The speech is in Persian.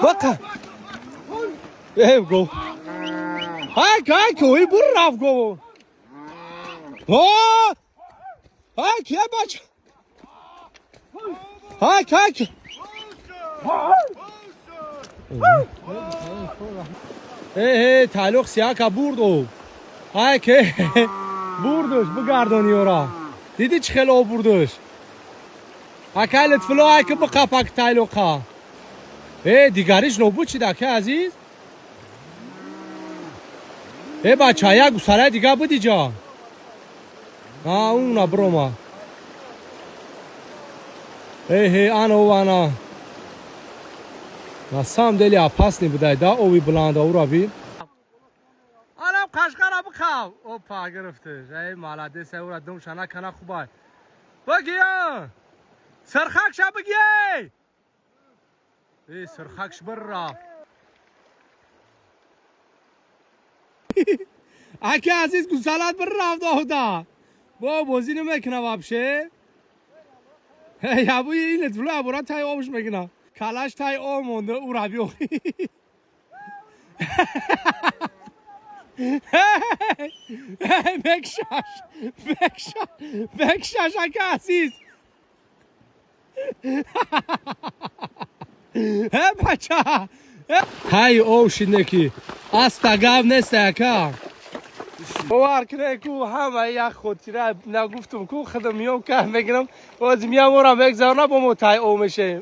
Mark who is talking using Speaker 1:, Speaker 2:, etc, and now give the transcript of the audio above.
Speaker 1: بقى ايه جو هاي کوی بر رفت گو هاي يا بچه هاي هی تعلق سیاه که بردو های که بردوش بگردانی اورا دیدی چه خیلی او بردوش اکلت فلو های که بقفک تعلق ها دیگریش نبود چی دکه عزیز بچه های یک سره دیگه بودی جا اونا برو ما انا و انا نسام دلی اپاس نی بوده دا اوی بلند او را بین آرام قشقر بخواه اوپا گرفتش ای مالده سه او را دم شنه کنه خوبه بگیه سرخکش بگیه سرخکش بر رفت اکی عزیز گسالت بر رفت آهده با بازی نمیکنه وابشه یا بوی این اتفلو عبارت تای آبش میکنه کلاش تای آب مونده او را بیو بکشش اکی عزیز بچه های او شنکی استگاب نیست اکا وار کنه کو همه یک خودتیره نگفتم کو خودم میام که میگیرم و از میام را بگذارم با متای او میشه